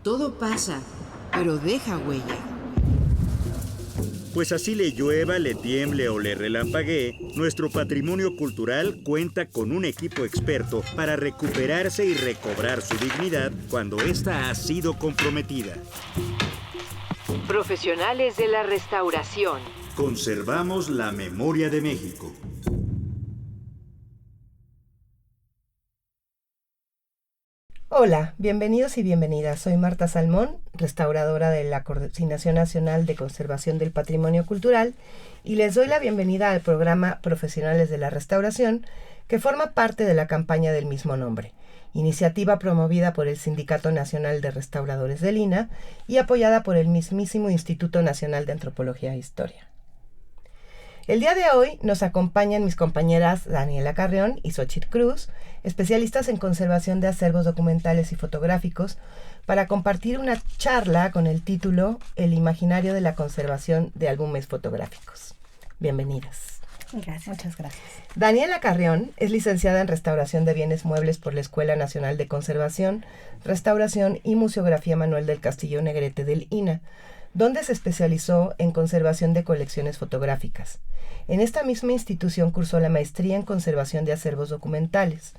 Todo pasa, pero deja huella. Pues así le llueva, le tiemble o le relampaguee, nuestro patrimonio cultural cuenta con un equipo experto para recuperarse y recobrar su dignidad cuando ésta ha sido comprometida. Profesionales de la restauración. Conservamos la memoria de México. Hola, bienvenidos y bienvenidas. Soy Marta Salmón, restauradora de la Coordinación Nacional de Conservación del Patrimonio Cultural, y les doy la bienvenida al programa Profesionales de la Restauración, que forma parte de la campaña del mismo nombre, iniciativa promovida por el Sindicato Nacional de Restauradores del INAH y apoyada por el mismísimo Instituto Nacional de Antropología e Historia. El día de hoy nos acompañan mis compañeras Daniela Carrión y Xochitl Cruz, especialistas en conservación de acervos documentales y fotográficos, para compartir una charla con el título El imaginario de la conservación de álbumes fotográficos. Bienvenidas. Gracias. Muchas gracias. Daniela Carrión es licenciada en Restauración de Bienes Muebles por la Escuela Nacional de Conservación, Restauración y Museografía Manuel del Castillo Negrete del INAH, donde se especializó en conservación de colecciones fotográficas. En esta misma institución cursó la maestría en conservación de acervos documentales.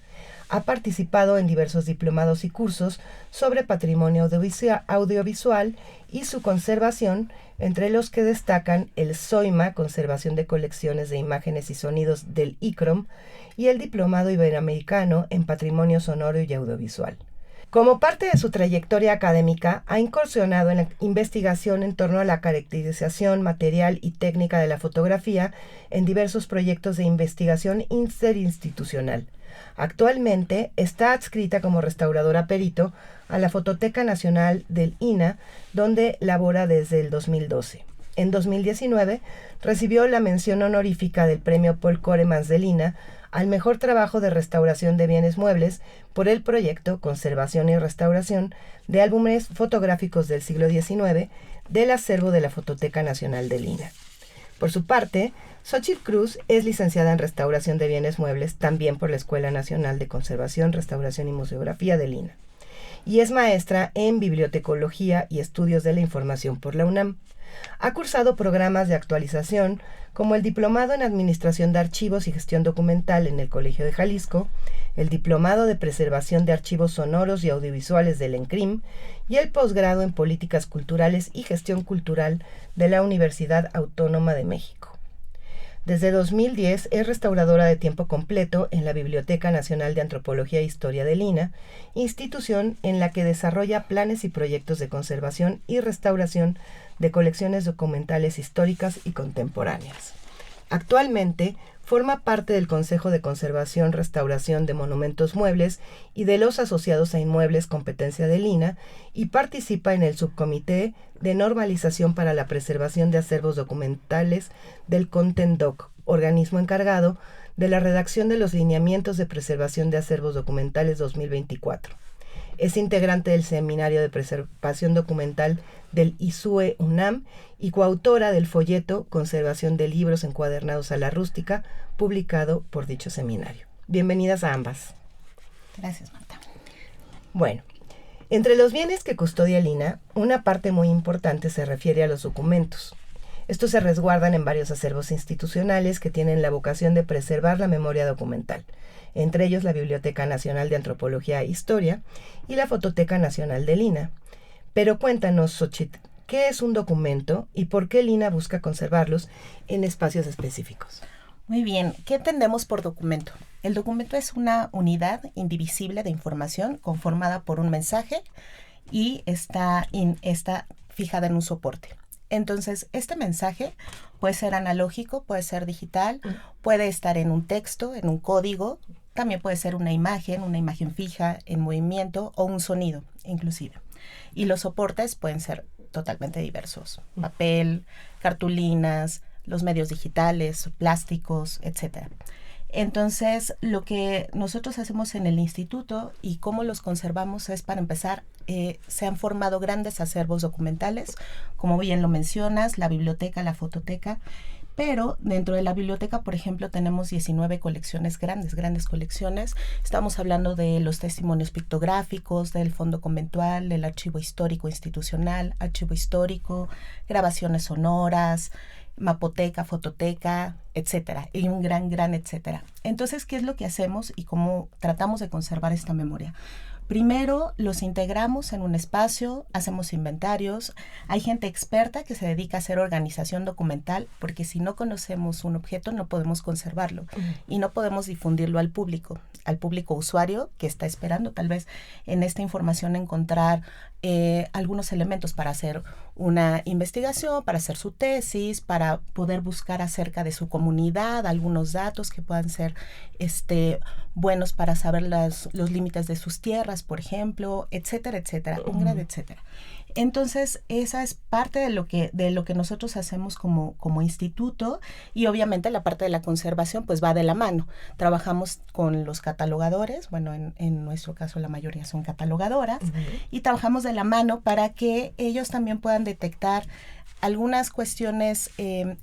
Ha participado en diversos diplomados y cursos sobre patrimonio audiovisual y su conservación, entre los que destacan el SOIMA, Conservación de Colecciones de Imágenes y Sonidos del ICROM, y el Diplomado Iberoamericano en Patrimonio Sonoro y Audiovisual. Como parte de su trayectoria académica, ha incursionado en la investigación en torno a la caracterización material y técnica de la fotografía en diversos proyectos de investigación interinstitucional. Actualmente está adscrita como restauradora perito a la Fototeca Nacional del INAH, donde labora desde el 2012. En 2019 recibió la mención honorífica del Premio Paul Coremans del INAH al mejor trabajo de restauración de bienes muebles por el proyecto Conservación y Restauración de álbumes fotográficos del siglo XIX del acervo de la Fototeca Nacional del INAH. Por su parte, Xochitl Cruz es licenciada en Restauración de Bienes Muebles también por la Escuela Nacional de Conservación, Restauración y Museografía del INAH, y es maestra en Bibliotecología y Estudios de la Información por la UNAM. Ha cursado programas de actualización como el Diplomado en Administración de Archivos y Gestión Documental en el Colegio de Jalisco, el Diplomado de Preservación de Archivos Sonoros y Audiovisuales del ENCRIM y el Posgrado en Políticas Culturales y Gestión Cultural de la Universidad Autónoma de México. Desde 2010 es restauradora de tiempo completo en la Biblioteca Nacional de Antropología e Historia del INAH, institución en la que desarrolla planes y proyectos de conservación y restauración de colecciones documentales históricas y contemporáneas. Actualmente forma parte del Consejo de Conservación Restauración de Monumentos Muebles y de los asociados a inmuebles competencia del INAH y participa en el Subcomité de Normalización para la Preservación de Acervos Documentales del CONTENDOC, organismo encargado de la redacción de los lineamientos de preservación de acervos documentales 2024. Es integrante del Seminario de Preservación Documental del ISUE UNAM y coautora del folleto Conservación de Libros Encuadernados a la Rústica, publicado por dicho seminario. Bienvenidas a ambas. Gracias, Marta. Bueno, entre los bienes que custodia el INAH, una parte muy importante se refiere a los documentos. Estos se resguardan en varios acervos institucionales que tienen la vocación de preservar la memoria documental, entre ellos la Biblioteca Nacional de Antropología e Historia y la Fototeca Nacional del INAH. Pero cuéntanos, Xochitl, ¿qué es un documento y por qué el INAH busca conservarlos en espacios específicos? Muy bien, ¿qué entendemos por documento? El documento es una unidad indivisible de información conformada por un mensaje y está fijada en un soporte. Entonces, este mensaje puede ser analógico, puede ser digital, puede estar en un texto, en un código, también puede ser una imagen fija, en movimiento o un sonido, inclusive. Y los soportes pueden ser totalmente diversos: papel, cartulinas, los medios digitales, plásticos, etc. Entonces, lo que nosotros hacemos en el instituto y cómo los conservamos es, para empezar, se han formado grandes acervos documentales, como bien lo mencionas, la biblioteca, la fototeca, Pero dentro de la biblioteca, por ejemplo, tenemos 19 colecciones grandes colecciones. Estamos hablando de los testimonios pictográficos, del fondo conventual, del archivo histórico institucional, archivo histórico, grabaciones sonoras, mapoteca, fototeca, etcétera, y un gran etcétera. Entonces, ¿qué es lo que hacemos y cómo tratamos de conservar esta memoria? Primero, los integramos en un espacio, hacemos inventarios. Hay gente experta que se dedica a hacer organización documental, porque si no conocemos un objeto no podemos conservarlo y no podemos difundirlo al público usuario que está esperando tal vez en esta información encontrar algunos elementos para hacer una investigación, para hacer su tesis, para poder buscar acerca de su comunidad, algunos datos que puedan ser buenos para saber los límites de sus tierras, por ejemplo, etcétera, un gran etcétera. Entonces, esa es parte de lo que nosotros hacemos como instituto, y obviamente la parte de la conservación pues va de la mano. Trabajamos con los catalogadores, bueno, en nuestro caso la mayoría son catalogadoras, y trabajamos de la mano para que ellos también puedan detectar algunas cuestiones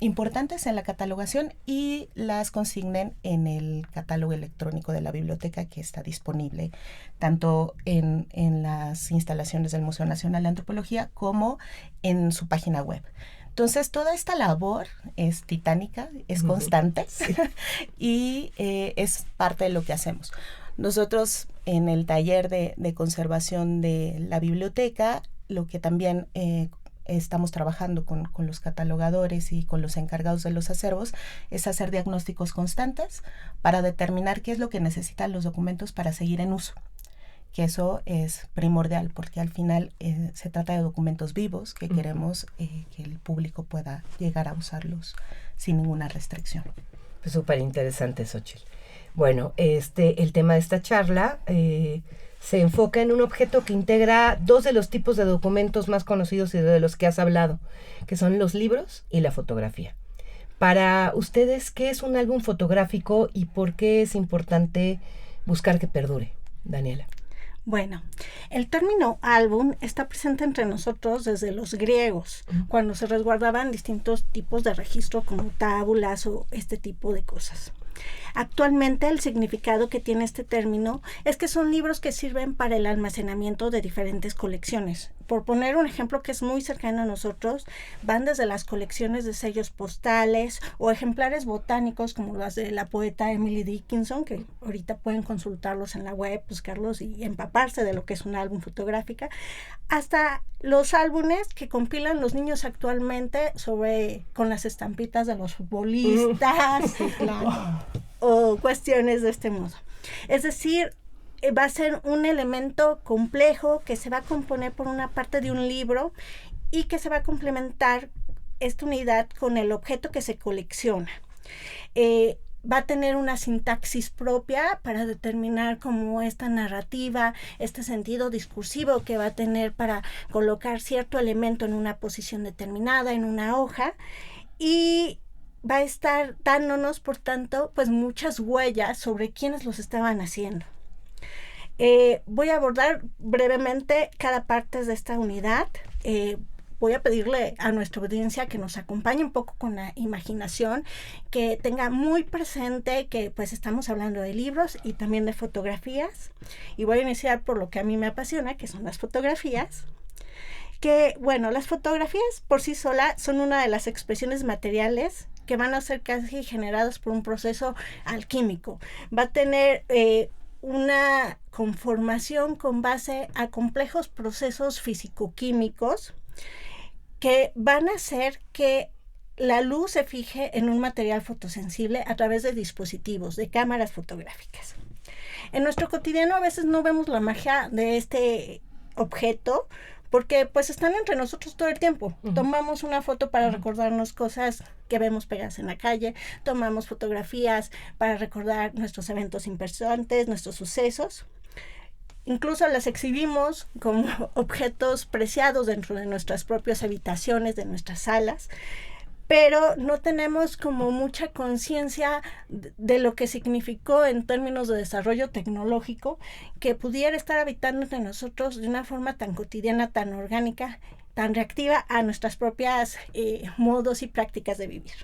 importantes en la catalogación y las consignen en el catálogo electrónico de la biblioteca, que está disponible tanto en las instalaciones del Museo Nacional de Antropología como en su página web. Entonces, toda esta labor es titánica, es constante y es parte de lo que hacemos. Nosotros en el taller de conservación de la biblioteca, lo que también estamos trabajando con los catalogadores y con los encargados de los acervos es hacer diagnósticos constantes para determinar qué es lo que necesitan los documentos para seguir en uso. Que eso es primordial, porque al final se trata de documentos vivos que queremos que el público pueda llegar a usarlos sin ninguna restricción. Pues súper interesante, Xóchitl. Bueno, el tema de esta charla se enfoca en un objeto que integra dos de los tipos de documentos más conocidos y de los que has hablado, que son los libros y la fotografía. Para ustedes, ¿qué es un álbum fotográfico y por qué es importante buscar que perdure? Daniela. Bueno, el término álbum está presente entre nosotros desde los griegos, cuando se resguardaban distintos tipos de registro como tábulas o este tipo de cosas. Actualmente el significado que tiene este término es que son libros que sirven para el almacenamiento de diferentes colecciones. Por poner un ejemplo que es muy cercano a nosotros, van desde las colecciones de sellos postales o ejemplares botánicos como las de la poeta Emily Dickinson, que ahorita pueden consultarlos en la web, buscarlos y empaparse de lo que es un álbum fotográfica, hasta los álbumes que compilan los niños actualmente con las estampitas de los futbolistas. Sí, claro. O cuestiones de este modo. Es decir, va a ser un elemento complejo que se va a componer por una parte de un libro y que se va a complementar esta unidad con el objeto que se colecciona. Va a tener una sintaxis propia para determinar cómo esta narrativa, este sentido discursivo que va a tener para colocar cierto elemento en una posición determinada, en una hoja, y va a estar dándonos, por tanto, pues muchas huellas sobre quiénes los estaban haciendo. Voy a abordar brevemente cada parte de esta unidad. Voy a pedirle a nuestra audiencia que nos acompañe un poco con la imaginación, que tenga muy presente que pues estamos hablando de libros y también de fotografías. Y voy a iniciar por lo que a mí me apasiona, que son las fotografías. Que, bueno, las fotografías por sí solas son una de las expresiones materiales que van a ser casi generadas por un proceso alquímico. Va a tener una conformación con base a complejos procesos físico-químicos que van a hacer que la luz se fije en un material fotosensible a través de dispositivos, de cámaras fotográficas. En nuestro cotidiano a veces no vemos la magia de este objeto, porque pues están entre nosotros todo el tiempo. Tomamos una foto para recordarnos cosas que vemos pegadas en la calle, tomamos fotografías para recordar nuestros eventos importantes, nuestros sucesos. Incluso las exhibimos como objetos preciados dentro de nuestras propias habitaciones, de nuestras salas, pero no tenemos como mucha conciencia de lo que significó en términos de desarrollo tecnológico que pudiera estar habitando entre nosotros de una forma tan cotidiana, tan orgánica, tan reactiva a nuestras propias modos y prácticas de vivir.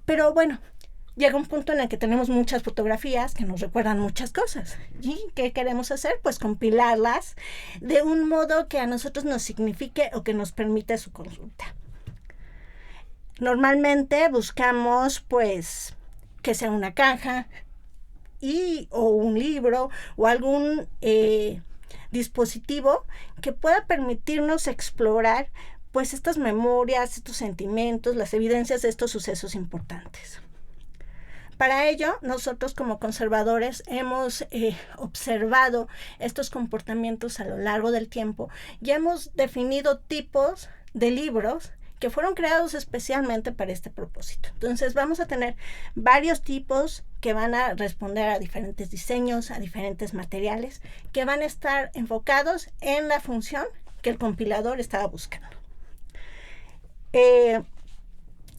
Pero bueno, llega un punto en el que tenemos muchas fotografías que nos recuerdan muchas cosas. ¿Y qué queremos hacer? Pues compilarlas de un modo que a nosotros nos signifique o que nos permita su consulta. Normalmente buscamos pues que sea una caja o un libro o algún dispositivo que pueda permitirnos explorar pues estas memorias, estos sentimientos, las evidencias de estos sucesos importantes. Para ello, nosotros como conservadores hemos observado estos comportamientos a lo largo del tiempo y hemos definido tipos de libros que fueron creados especialmente para este propósito. Entonces vamos a tener varios tipos que van a responder a diferentes diseños, a diferentes materiales, que van a estar enfocados en la función que el compilador estaba buscando.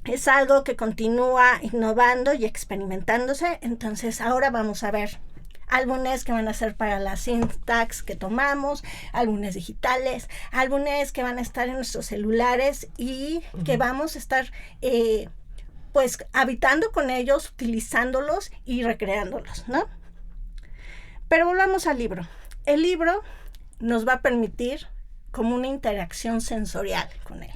Es algo que continúa innovando y experimentándose, entonces ahora vamos a ver álbumes que van a ser para la syntax que tomamos, álbumes digitales, álbumes que van a estar en nuestros celulares y que vamos a estar pues habitando con ellos, utilizándolos y recreándolos, ¿no? Pero volvamos al libro. El libro nos va a permitir como una interacción sensorial con él.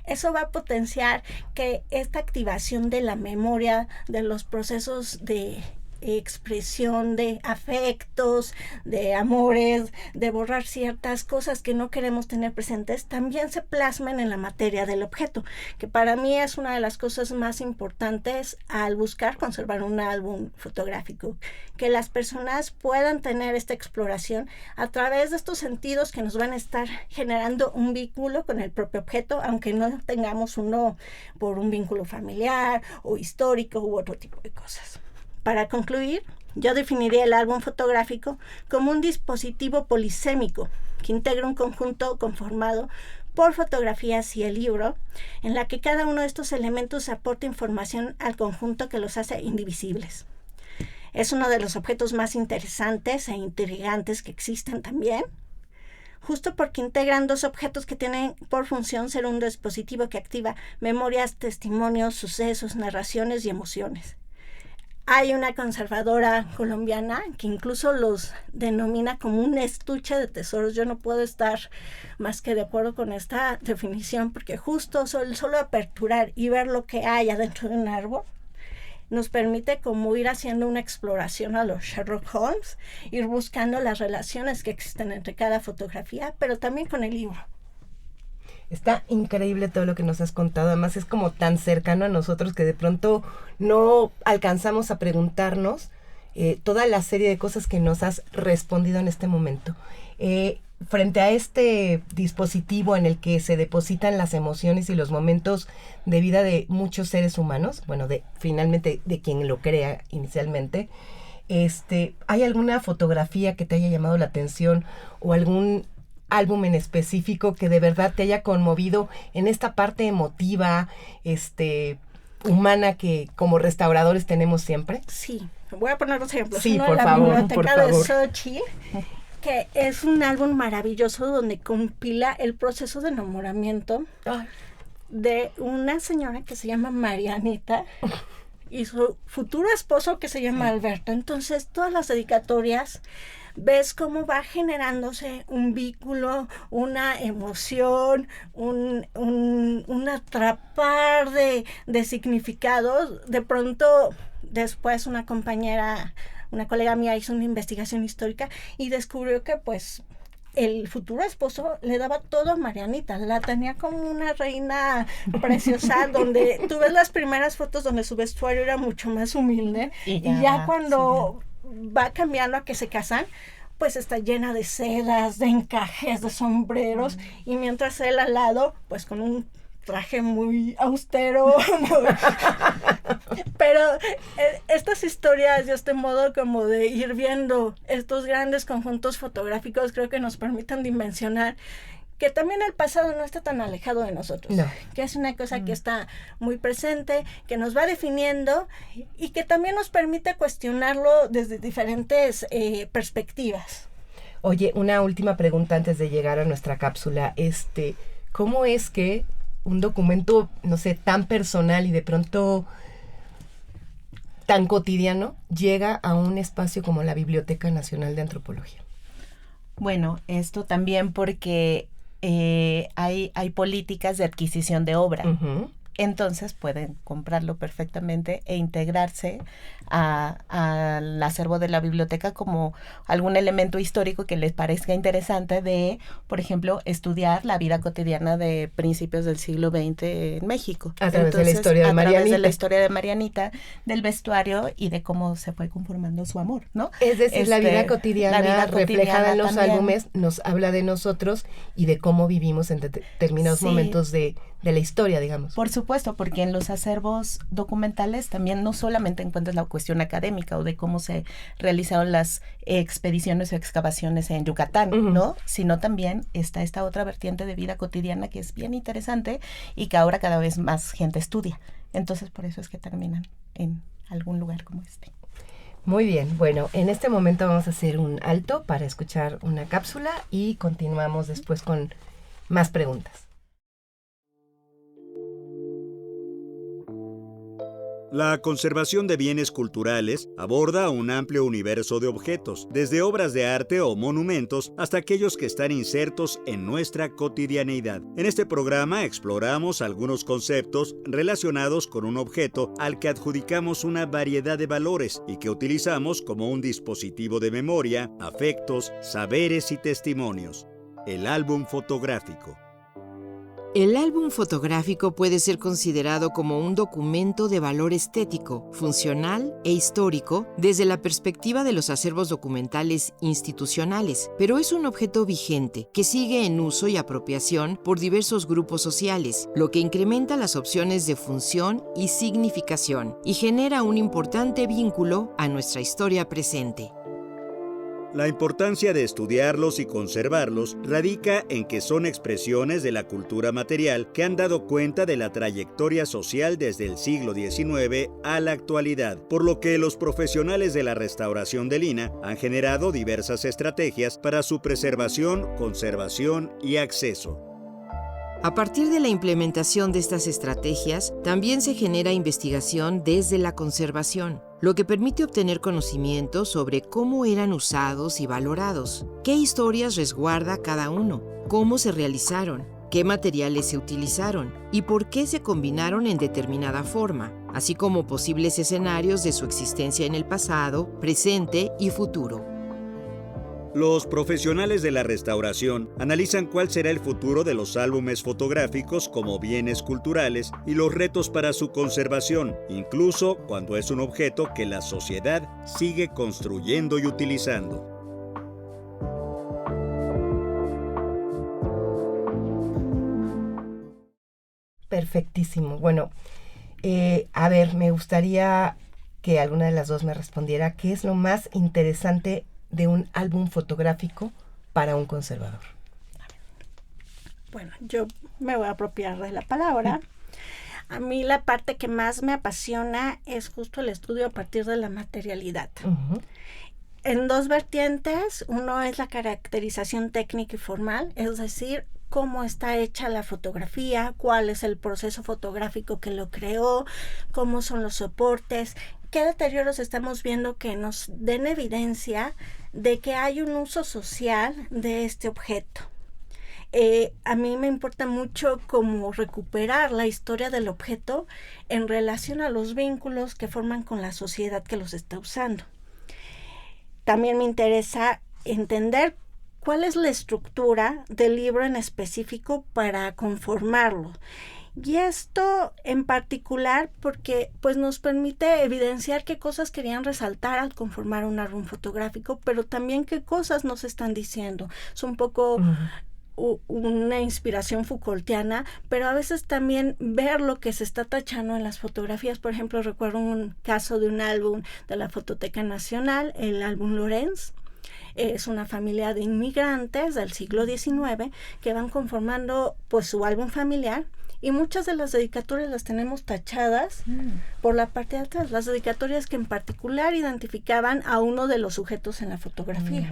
Eso va a potenciar que esta activación de la memoria, de los procesos de expresión de afectos, de amores, de borrar ciertas cosas que no queremos tener presentes, también se plasmen en la materia del objeto, que para mí es una de las cosas más importantes al buscar conservar un álbum fotográfico, que las personas puedan tener esta exploración a través de estos sentidos que nos van a estar generando un vínculo con el propio objeto, aunque no tengamos uno por un vínculo familiar o histórico u otro tipo de cosas. Para concluir, yo definiría el álbum fotográfico como un dispositivo polisémico que integra un conjunto conformado por fotografías y el libro, en la que cada uno de estos elementos aporta información al conjunto que los hace indivisibles. Es uno de los objetos más interesantes e intrigantes que existen también, justo porque integran dos objetos que tienen por función ser un dispositivo que activa memorias, testimonios, sucesos, narraciones y emociones. Hay una conservadora colombiana que incluso los denomina como un estuche de tesoros. Yo no puedo estar más que de acuerdo con esta definición, porque justo solo aperturar y ver lo que hay adentro de un árbol nos permite como ir haciendo una exploración a los Sherlock Holmes, ir buscando las relaciones que existen entre cada fotografía, pero también con el libro. Está increíble todo lo que nos has contado, además es como tan cercano a nosotros que de pronto no alcanzamos a preguntarnos toda la serie de cosas que nos has respondido en este momento. Frente a este dispositivo en el que se depositan las emociones y los momentos de vida de muchos seres humanos, bueno, finalmente de quien lo crea inicialmente, ¿hay alguna fotografía que te haya llamado la atención o algún álbum en específico que de verdad te haya conmovido en esta parte emotiva, humana que como restauradores tenemos siempre? Sí, voy a poner dos ejemplos. Sí, uno por de la favor, biblioteca de Sochi, que es un álbum maravilloso donde compila el proceso de enamoramiento de una señora que se llama Marianita y su futuro esposo que se llama Alberto. Entonces, todas las dedicatorias ves cómo va generándose un vínculo, una emoción, un atrapar de significados. De pronto, después una colega mía hizo una investigación histórica y descubrió que pues el futuro esposo le daba todo a Marianita, la tenía como una reina preciosa, donde tú ves las primeras fotos donde su vestuario era mucho más humilde y ya cuando va cambiando a que se casan, pues está llena de sedas, de encajes, de sombreros, y mientras él al lado, pues con un traje muy austero, pero estas historias y este modo como de ir viendo estos grandes conjuntos fotográficos creo que nos permiten dimensionar que también el pasado no está tan alejado de nosotros, que es una cosa que está muy presente, que nos va definiendo y que también nos permite cuestionarlo desde diferentes perspectivas. Oye, una última pregunta antes de llegar a nuestra cápsula. ¿Cómo es que un documento, no sé, tan personal y de pronto tan cotidiano llega a un espacio como la Biblioteca Nacional de Antropología? Bueno, esto también porque hay políticas de adquisición de obra. Uh-huh. Entonces pueden comprarlo perfectamente e integrarse al acervo de la biblioteca como algún elemento histórico que les parezca interesante de, por ejemplo, estudiar la vida cotidiana de principios del siglo XX en México. A través de la historia de Marianita. A través de la historia de Marianita, del vestuario y de cómo se fue conformando su amor, ¿no? Es decir, la vida cotidiana reflejada en los también. álbumes nos habla de nosotros y de cómo vivimos en determinados momentos de la historia, digamos. Por supuesto, porque en los acervos documentales también no solamente encuentras la cuestión académica o de cómo se realizaron las expediciones o excavaciones en Yucatán, uh-huh, ¿no? Sino también está esta otra vertiente de vida cotidiana que es bien interesante y que ahora cada vez más gente estudia. Entonces, por eso es que terminan en algún lugar como este. Muy bien, bueno, en este momento vamos a hacer un alto para escuchar una cápsula y continuamos después con más preguntas. La conservación de bienes culturales aborda un amplio universo de objetos, desde obras de arte o monumentos hasta aquellos que están insertos en nuestra cotidianeidad. En este programa exploramos algunos conceptos relacionados con un objeto al que adjudicamos una variedad de valores y que utilizamos como un dispositivo de memoria, afectos, saberes y testimonios. El álbum fotográfico. El álbum fotográfico puede ser considerado como un documento de valor estético, funcional e histórico desde la perspectiva de los acervos documentales institucionales, pero es un objeto vigente que sigue en uso y apropiación por diversos grupos sociales, lo que incrementa las opciones de función y significación y genera un importante vínculo a nuestra historia presente. La importancia de estudiarlos y conservarlos radica en que son expresiones de la cultura material que han dado cuenta de la trayectoria social desde el siglo XIX a la actualidad, por lo que los profesionales de la restauración del INAH han generado diversas estrategias para su preservación, conservación y acceso. A partir de la implementación de estas estrategias, también se genera investigación desde la conservación, lo que permite obtener conocimiento sobre cómo eran usados y valorados, qué historias resguarda cada uno, cómo se realizaron, qué materiales se utilizaron y por qué se combinaron en determinada forma, así como posibles escenarios de su existencia en el pasado, presente y futuro. Los profesionales de la restauración analizan cuál será el futuro de los álbumes fotográficos como bienes culturales y los retos para su conservación, incluso cuando es un objeto que la sociedad sigue construyendo y utilizando. Perfectísimo. Bueno, a ver, me gustaría que alguna de las dos me respondiera qué es lo más interesante de un álbum fotográfico para un conservador. Bueno, yo me voy a apropiar de la palabra. A mí la parte que más me apasiona es justo el estudio a partir de la materialidad. Uh-huh. En dos vertientes, uno es la caracterización técnica y formal, es decir, cómo está hecha la fotografía, cuál es el proceso fotográfico que lo creó, cómo son los soportes, qué deterioros estamos viendo que nos den evidencia de que hay un uso social de este objeto. A mí me importa mucho cómo recuperar la historia del objeto en relación a los vínculos que forman con la sociedad que los está usando. También me interesa entender cuál es la estructura del libro en específico para conformarlo. Y esto en particular porque pues nos permite evidenciar qué cosas querían resaltar al conformar un álbum fotográfico, pero también qué cosas nos están diciendo. Es un poco una inspiración Foucaultiana, pero a veces también ver lo que se está tachando en las fotografías. Por ejemplo, recuerdo un caso de un álbum de la Fototeca Nacional, el álbum Lorenz. Es una familia de inmigrantes del siglo XIX que van conformando pues su álbum familiar. Y muchas de las dedicatorias las tenemos tachadas por la parte de atrás, las dedicatorias que en particular identificaban a uno de los sujetos en la fotografía.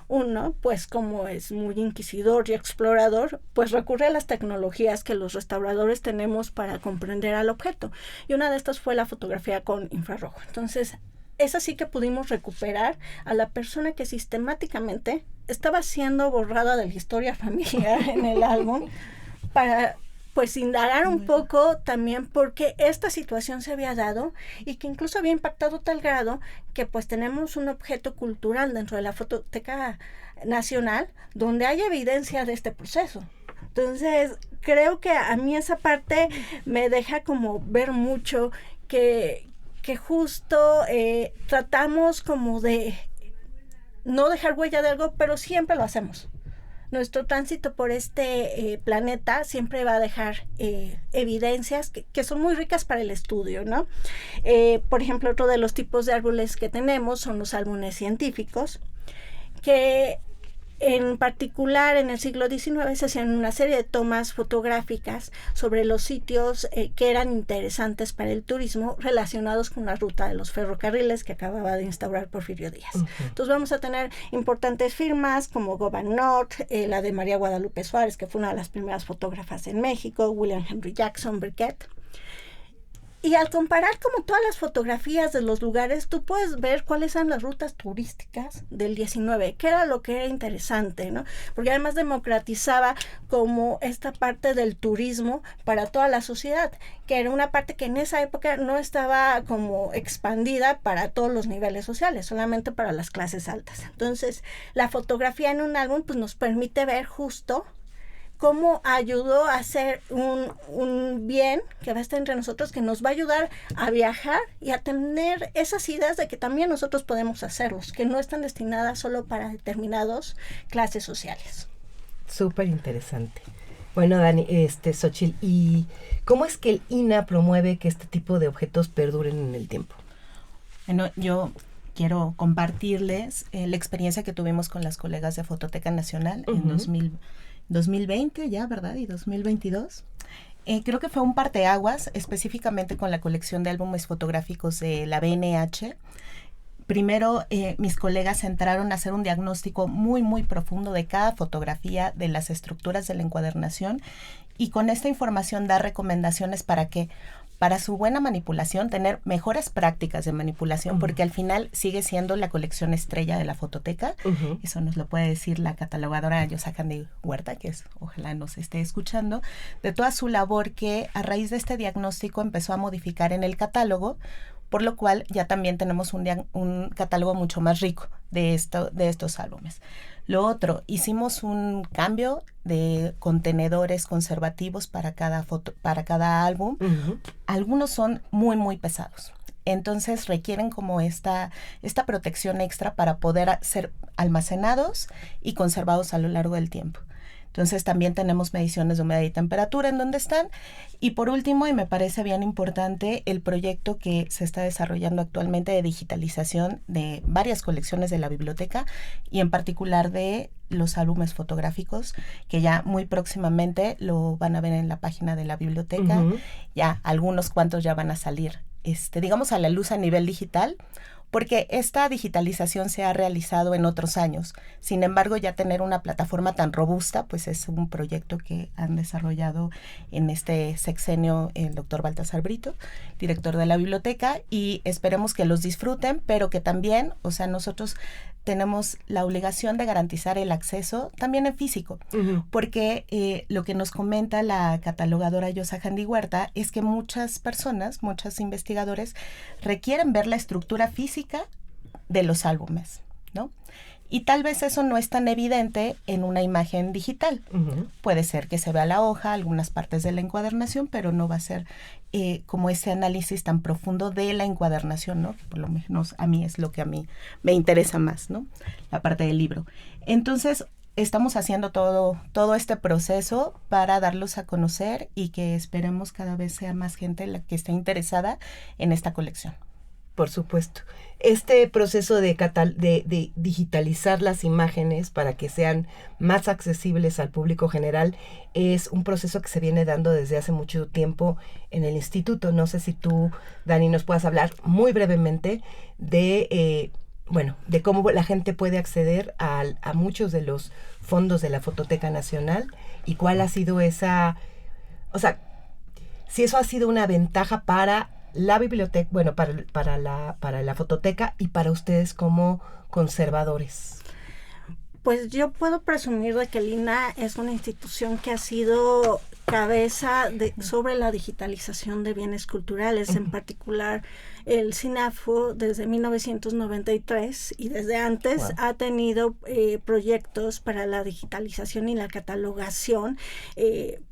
uno, pues como es muy inquisidor y explorador, pues recurre a las tecnologías que los restauradores tenemos para comprender al objeto. Y una de estas fue la fotografía con infrarrojo. Entonces, es así que pudimos recuperar a la persona que sistemáticamente estaba siendo borrada de la historia familiar en el álbum para pues indagar un poco también por qué esta situación se había dado y que incluso había impactado tal grado que pues tenemos un objeto cultural dentro de la Fototeca Nacional donde hay evidencia de este proceso. Entonces, creo que a mí esa parte me deja como ver mucho que justo tratamos como de no dejar huella de algo, pero siempre lo hacemos. Nuestro tránsito por este planeta siempre va a dejar evidencias que son muy ricas para el estudio, ¿no? Por ejemplo, otro de los tipos de árboles que tenemos son los álbumes científicos, que en particular en el siglo XIX se hacían una serie de tomas fotográficas sobre los sitios que eran interesantes para el turismo relacionados con la ruta de los ferrocarriles que acababa de instaurar Porfirio Díaz. Uh-huh. Entonces vamos a tener importantes firmas como Govan North, la de María Guadalupe Suárez, que fue una de las primeras fotógrafas en México, William Henry Jackson, Briquet. Y al comparar como todas las fotografías de los lugares, tú puedes ver cuáles eran las rutas turísticas del 19, que era lo que era interesante, ¿no? Porque además democratizaba como esta parte del turismo para toda la sociedad, que era una parte que en esa época no estaba como expandida para todos los niveles sociales, solamente para las clases altas. Entonces, la fotografía en un álbum pues nos permite ver justo cómo ayudó a hacer un bien que va a estar entre nosotros, que nos va a ayudar a viajar y a tener esas ideas de que también nosotros podemos hacerlos, que no están destinadas solo para determinadas clases sociales. Súper interesante. Bueno, Dani, Xochitl, ¿y cómo es que el INAH promueve que este tipo de objetos perduren en el tiempo? Bueno, yo quiero compartirles la experiencia que tuvimos con las colegas de Fototeca Nacional en 2020 ya, ¿verdad? Y 2022. Creo que fue un parteaguas, específicamente con la colección de álbumes fotográficos de la BNH. Primero, mis colegas entraron a hacer un diagnóstico muy, muy profundo de cada fotografía, de las estructuras de la encuadernación, y con esta información dar recomendaciones para que para su buena manipulación, tener mejores prácticas de manipulación, porque al final sigue siendo la colección estrella de la fototeca. Eso nos lo puede decir la catalogadora Yosakandy Huerta, que ojalá nos esté escuchando, de toda su labor que a raíz de este diagnóstico empezó a modificar en el catálogo, por lo cual ya también tenemos un catálogo mucho más rico de estos álbumes. Lo otro, hicimos un cambio de contenedores conservativos para cada álbum. Algunos son muy, muy pesados. Entonces requieren como esta protección extra para poder ser almacenados y conservados a lo largo del tiempo. Entonces también tenemos mediciones de humedad y temperatura en donde están. Y por último, y me parece bien importante, el proyecto que se está desarrollando actualmente de digitalización de varias colecciones de la biblioteca y en particular de los álbumes fotográficos, que ya muy próximamente lo van a ver en la página de la biblioteca. Ya algunos cuantos ya van a salir, digamos, a la luz a nivel digital, porque esta digitalización se ha realizado en otros años. Sin embargo, ya tener una plataforma tan robusta, pues es un proyecto que han desarrollado en este sexenio el doctor Baltasar Brito, director de la biblioteca, y esperemos que los disfruten, pero que también, o sea, nosotros tenemos la obligación de garantizar el acceso también en físico, porque lo que nos comenta la catalogadora Yosakandy Huerta es que muchas personas, muchos investigadores requieren ver la estructura física de los álbumes, ¿no? Y tal vez eso no es tan evidente en una imagen digital. Puede ser que se vea la hoja, algunas partes de la encuadernación, pero no va a ser como ese análisis tan profundo de la encuadernación, ¿no? Que por lo menos a mí es lo que a mí me interesa más, ¿no? La parte del libro. Entonces, estamos haciendo todo este proceso para darlos a conocer y que esperemos cada vez sea más gente la que esté interesada en esta colección. Por supuesto. Este proceso de digitalizar las imágenes para que sean más accesibles al público general es un proceso que se viene dando desde hace mucho tiempo en el instituto. No sé si tú, Dani, nos puedas hablar muy brevemente de de cómo la gente puede acceder a muchos de los fondos de la Fototeca Nacional y cuál ha sido esa, o sea, si eso ha sido una ventaja para la biblioteca, bueno, para la fototeca y para ustedes como conservadores. Pues yo puedo presumir de que el INAH es una institución que ha sido cabeza sobre la digitalización de bienes culturales, en particular el CINAFO desde 1993 y desde antes ha tenido proyectos para la digitalización y la catalogación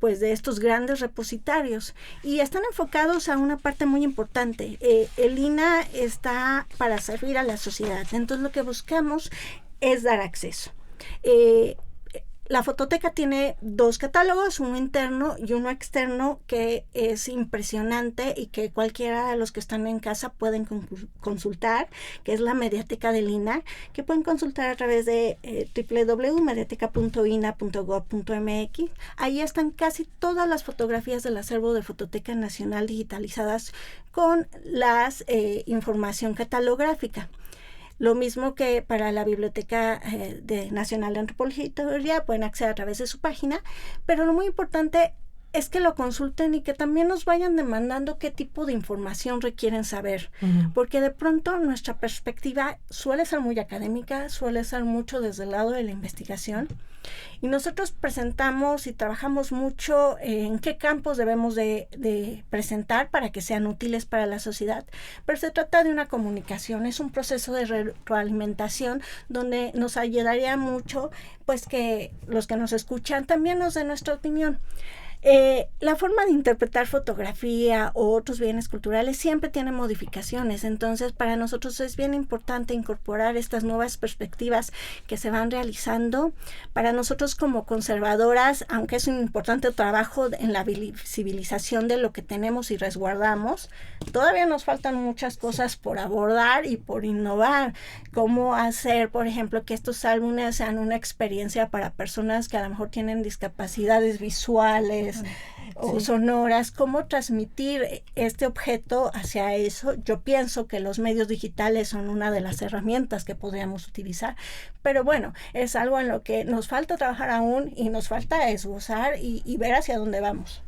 pues de estos grandes repositarios y están enfocados a una parte muy importante. El INAH está para servir a la sociedad, entonces lo que buscamos es dar acceso. La fototeca tiene 2 catálogos, uno interno y uno externo, que es impresionante y que cualquiera de los que están en casa pueden consultar, que es la Mediateca del INAH, que pueden consultar a través de www.mediateca.ina.gov.mx. Ahí están casi todas las fotografías del acervo de Fototeca Nacional digitalizadas con las información catalográfica. Lo mismo que para la Biblioteca Nacional de Antropología y Historia, pueden acceder a través de su página, pero lo muy importante es que lo consulten y que también nos vayan demandando qué tipo de información requieren saber, porque de pronto nuestra perspectiva suele ser muy académica, suele ser mucho desde el lado de la investigación, y nosotros presentamos y trabajamos mucho en qué campos debemos de presentar para que sean útiles para la sociedad, pero se trata de una comunicación, es un proceso de retroalimentación donde nos ayudaría mucho pues que los que nos escuchan también nos den nuestra opinión. La forma de interpretar fotografía o otros bienes culturales siempre tiene modificaciones, entonces para nosotros es bien importante incorporar estas nuevas perspectivas que se van realizando. Para nosotros como conservadoras, aunque es un importante trabajo en la visibilización de lo que tenemos y resguardamos, todavía nos faltan muchas cosas por abordar y por innovar. Cómo hacer, por ejemplo, que estos álbumes sean una experiencia para personas que a lo mejor tienen discapacidades visuales o sonoras, cómo transmitir este objeto hacia eso. Yo pienso que los medios digitales son una de las herramientas que podríamos utilizar, pero bueno, es algo en lo que nos falta trabajar aún y nos falta esbozar y ver hacia dónde vamos.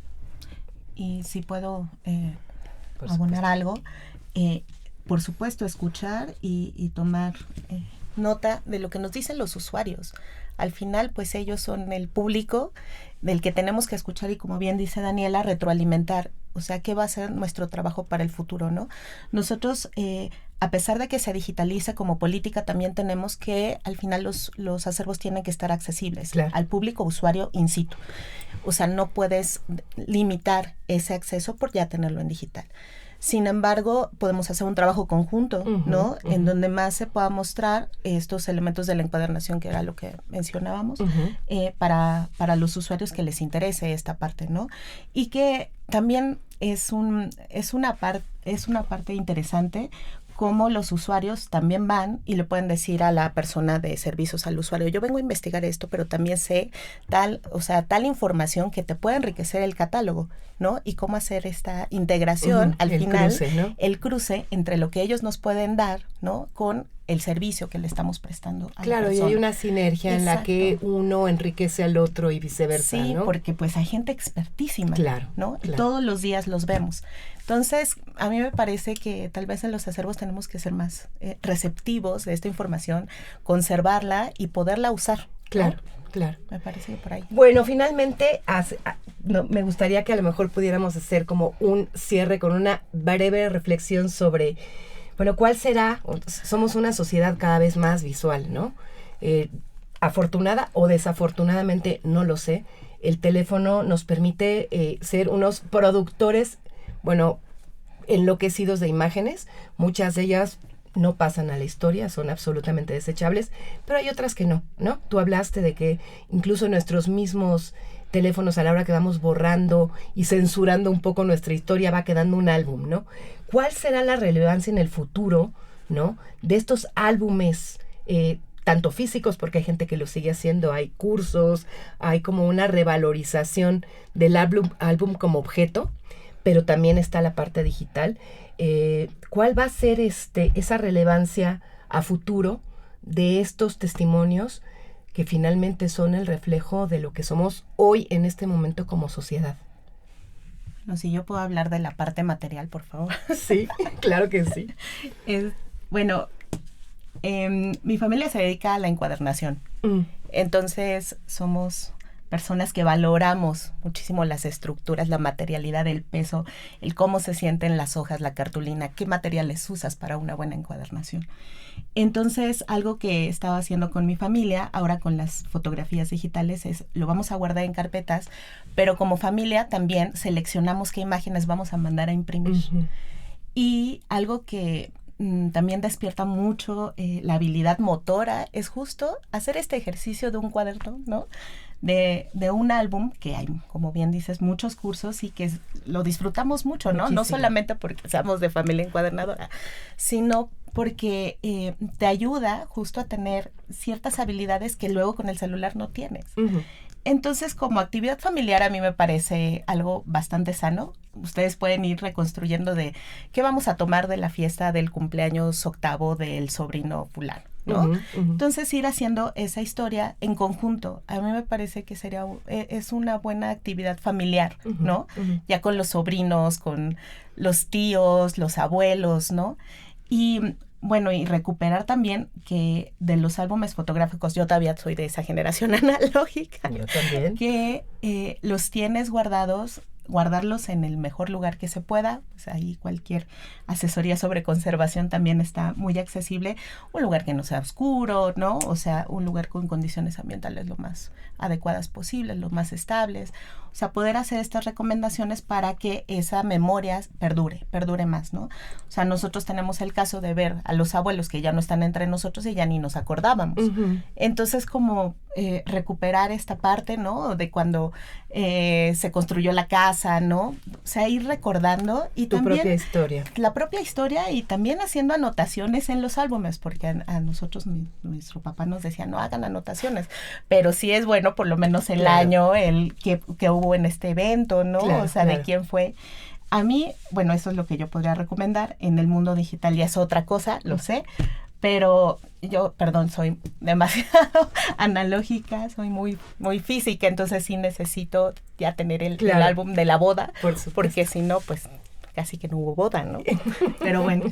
Y si puedo abonar algo, por supuesto escuchar y tomar nota de lo que nos dicen los usuarios. Al final, pues ellos son el público del que tenemos que escuchar y, como bien dice Daniela, retroalimentar. O sea, ¿qué va a ser nuestro trabajo para el futuro, no? Nosotros, a pesar de que se digitaliza como política, también tenemos que, al final, los acervos tienen que estar accesibles al público usuario in situ. O sea, no puedes limitar ese acceso por ya tenerlo en digital. Sin embargo, podemos hacer un trabajo conjunto, ¿no? En donde más se pueda mostrar estos elementos de la encuadernación, que era lo que mencionábamos, para los usuarios que les interese esta parte, ¿no? Y que también es una parte interesante, cómo los usuarios también van y le pueden decir a la persona de servicios al usuario, yo vengo a investigar esto, pero también sé tal información que te puede enriquecer el catálogo, ¿no? Y cómo hacer esta integración al final, cruce, ¿no? El cruce entre lo que ellos nos pueden dar, ¿no? Con el servicio que le estamos prestando a la persona. Y hay una sinergia en la que uno enriquece al otro y viceversa, sí, ¿no? porque pues hay gente expertísima, ¿no? Claro. Todos los días los vemos. Entonces, a mí me parece que tal vez en los acervos tenemos que ser más receptivos de esta información, conservarla y poderla usar. Claro. Me parece que por ahí. Bueno, finalmente, me gustaría que a lo mejor pudiéramos hacer como un cierre con una breve reflexión sobre, bueno, ¿cuál será? Somos una sociedad cada vez más visual, ¿no? Afortunada o desafortunadamente, no lo sé. El teléfono nos permite ser unos productores, bueno, enloquecidos de imágenes. Muchas de ellas no pasan a la historia, son absolutamente desechables, pero hay otras que no, ¿no? Tú hablaste de que incluso nuestros mismos teléfonos, a la hora que vamos borrando y censurando un poco nuestra historia, va quedando un álbum, ¿no? ¿Cuál será la relevancia en el futuro, ¿no? De estos álbumes, tanto físicos, porque hay gente que lo sigue haciendo, hay cursos, hay como una revalorización del álbum como objeto, pero también está la parte digital. ¿Cuál va a ser esa relevancia a futuro de estos testimonios que finalmente son el reflejo de lo que somos hoy en este momento como sociedad. No, si yo puedo hablar de la parte material, por favor. Sí, claro que sí. Mi familia se dedica a la encuadernación. Entonces somos personas que valoramos muchísimo las estructuras, la materialidad, el peso, el cómo se sienten las hojas, la cartulina, qué materiales usas para una buena encuadernación. Entonces, algo que estaba haciendo con mi familia, ahora con las fotografías digitales, es lo vamos a guardar en carpetas, pero como familia también seleccionamos qué imágenes vamos a mandar a imprimir. Uh-huh. Y algo que también despierta mucho la habilidad motora es justo hacer este ejercicio de un cuaderno, ¿no? De un álbum, que hay, como bien dices, muchos cursos y que lo disfrutamos mucho, ¿no? Muchísimo. No solamente porque seamos de familia encuadernadora, sino porque te ayuda justo a tener ciertas habilidades que luego con el celular no tienes. Uh-huh. Entonces, como actividad familiar, a mí me parece algo bastante sano. Ustedes pueden ir reconstruyendo de qué vamos a tomar de la fiesta del cumpleaños 8º del sobrino fulano, ¿no? Uh-huh, uh-huh. Entonces, ir haciendo esa historia en conjunto, a mí me parece que es una buena actividad familiar, uh-huh, ¿no? Uh-huh. Ya con los sobrinos, con los tíos, los abuelos, ¿no? Y bueno, y recuperar también que de los álbumes fotográficos, yo todavía soy de esa generación analógica. Yo también. Que los tienes guardarlos en el mejor lugar que se pueda. Pues ahí cualquier asesoría sobre conservación también está muy accesible. Un lugar que no sea oscuro, ¿no? O sea, un lugar con condiciones ambientales lo más adecuadas posibles, lo más estables. O sea, poder hacer estas recomendaciones para que esa memoria perdure más, ¿no? O sea, nosotros tenemos el caso de ver a los abuelos que ya no están entre nosotros y ya ni nos acordábamos. Uh-huh. Entonces, como recuperar esta parte, ¿no? De cuando se construyó la casa, ¿no? O sea, ir recordando y tu también propia historia. La propia historia y también haciendo anotaciones en los álbumes, porque a nosotros nuestro papá nos decía, no hagan anotaciones, pero sí es bueno por lo menos el año, el que hubo en este evento, ¿no? Claro, o sea, de quién fue. A mí, bueno, eso es lo que yo podría recomendar. En el mundo digital ya es otra cosa, lo sé, pero yo, soy demasiado analógica, soy muy, muy física, entonces sí necesito ya tener el álbum de la boda, porque si no, pues casi que no hubo boda, ¿no? Pero bueno.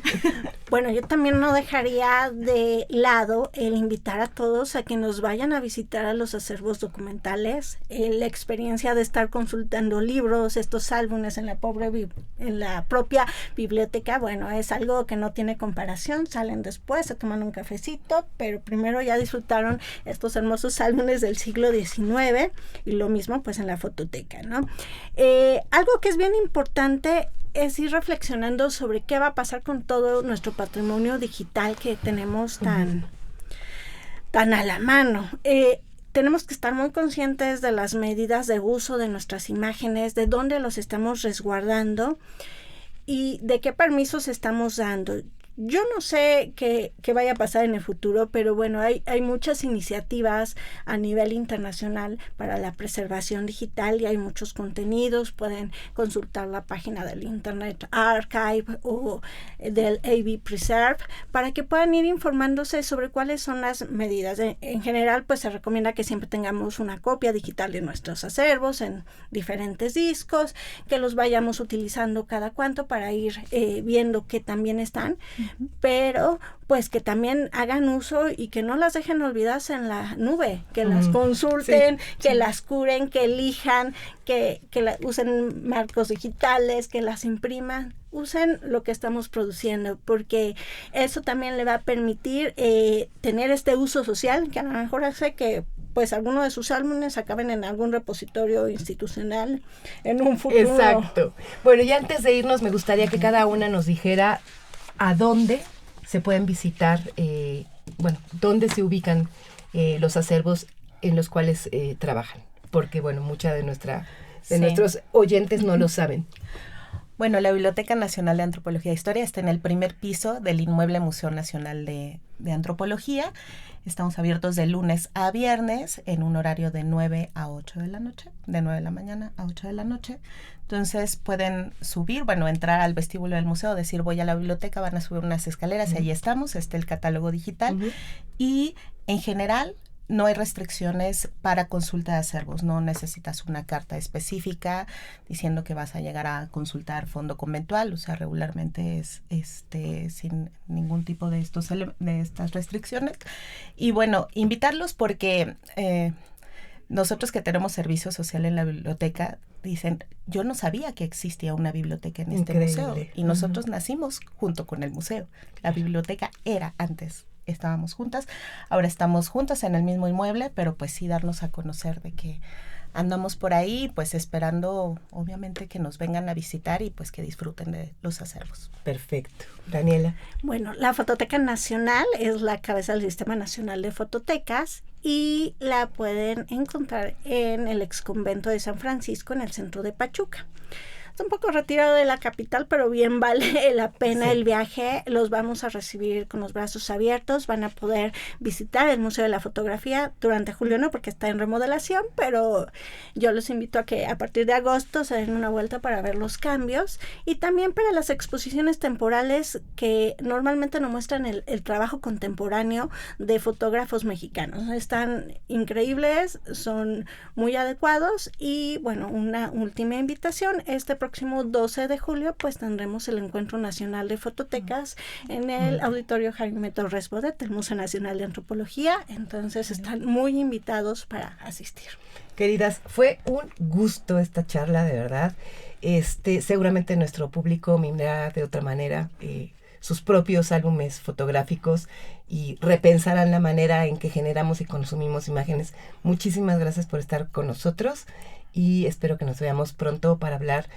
Bueno, yo también no dejaría de lado el invitar a todos a que nos vayan a visitar a los acervos documentales, la experiencia de estar consultando libros, estos álbumes en la propia biblioteca, bueno, es algo que no tiene comparación, salen después, se toman un cafecito, pero primero ya disfrutaron estos hermosos álbumes del siglo XIX y lo mismo pues en la fototeca, ¿no? Algo que es bien importante es ir reflexionando sobre qué va a pasar con todo nuestro patrimonio digital que tenemos tan a la mano. Tenemos que estar muy conscientes de las medidas de uso de nuestras imágenes, de dónde los estamos resguardando y de qué permisos estamos dando. Yo no sé qué vaya a pasar en el futuro, pero bueno, hay muchas iniciativas a nivel internacional para la preservación digital y hay muchos contenidos. Pueden consultar la página del Internet Archive o del AV Preserve para que puedan ir informándose sobre cuáles son las medidas. En general, pues se recomienda que siempre tengamos una copia digital de nuestros acervos en diferentes discos, que los vayamos utilizando cada cuanto para ir viendo que también están. Pero pues que también hagan uso y que no las dejen olvidadas en la nube, que las consulten, que las curen, que elijan, que usen marcos digitales, que las impriman, usen lo que estamos produciendo, porque eso también le va a permitir tener este uso social, que a lo mejor hace que pues alguno de sus álbumes acaben en algún repositorio institucional en un futuro. Exacto. Bueno, y antes de irnos me gustaría que cada una nos dijera a dónde se pueden visitar, dónde se ubican los acervos en los cuales trabajan, porque bueno, mucha de nuestros oyentes no lo saben. Bueno, la Biblioteca Nacional de Antropología e Historia está en el primer piso del inmueble Museo Nacional de Antropología. Estamos abiertos de lunes a viernes en un horario de 9 a 8 de la noche, de 9 de la mañana a 8 de la noche. Entonces pueden subir, entrar al vestíbulo del museo, decir voy a la biblioteca, van a subir unas escaleras, y ahí estamos, está el catálogo digital. Y en general no hay restricciones para consulta de acervos, no necesitas una carta específica diciendo que vas a llegar a consultar fondo conventual, o sea, regularmente es sin ningún tipo de estas restricciones. Y bueno, invitarlos porque nosotros que tenemos servicio social en la biblioteca, dicen, yo no sabía que existía una biblioteca en este museo, y nosotros nacimos junto con el museo. La biblioteca era antes. Estábamos juntas, ahora estamos juntas en el mismo inmueble, pero pues sí darnos a conocer de que andamos por ahí, pues esperando obviamente que nos vengan a visitar y pues que disfruten de los acervos. Perfecto. Daniela. Bueno, la Fototeca Nacional es la cabeza del Sistema Nacional de Fototecas y la pueden encontrar en el exconvento de San Francisco en el centro de Pachuca. Un poco retirado de la capital, pero bien vale la pena el viaje. Los vamos a recibir con los brazos abiertos. Van a poder visitar el Museo de la Fotografía durante julio, no, porque está en remodelación, pero yo los invito a que a partir de agosto se den una vuelta para ver los cambios y también para las exposiciones temporales que normalmente nos muestran el trabajo contemporáneo de fotógrafos mexicanos. Están increíbles, son muy adecuados y bueno, una última invitación, próximo 12 de julio, pues tendremos el Encuentro Nacional de Fototecas en el Auditorio Jaime Torres Bodet del Museo Nacional de Antropología. Entonces están muy invitados para asistir. Queridas, fue un gusto esta charla, de verdad. Seguramente nuestro público mirará de otra manera sus propios álbumes fotográficos y repensarán la manera en que generamos y consumimos imágenes. Muchísimas gracias por estar con nosotros y espero que nos veamos pronto para hablar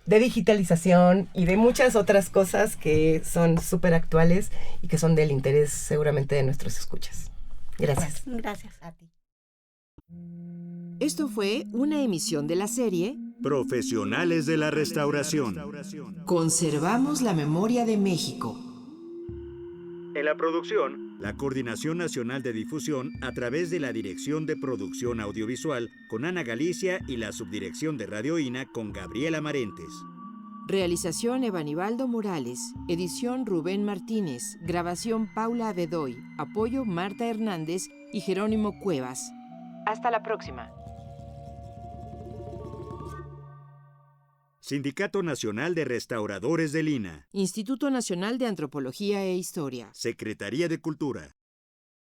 de digitalización y de muchas otras cosas que son súper actuales y que son del interés seguramente de nuestros escuchas. Gracias. Gracias a ti. Esto fue una emisión de la serie Profesionales de la Restauración. Conservamos la memoria de México. En la producción, la Coordinación Nacional de Difusión a través de la Dirección de Producción Audiovisual con Ana Galicia y la Subdirección de Radio INA con Gabriela Marentes. Realización Evanibaldo Morales, edición Rubén Martínez, grabación Paula Bedoy, apoyo Marta Hernández y Jerónimo Cuevas. Hasta la próxima. Sindicato Nacional de Restauradores del INA. Instituto Nacional de Antropología e Historia. Secretaría de Cultura.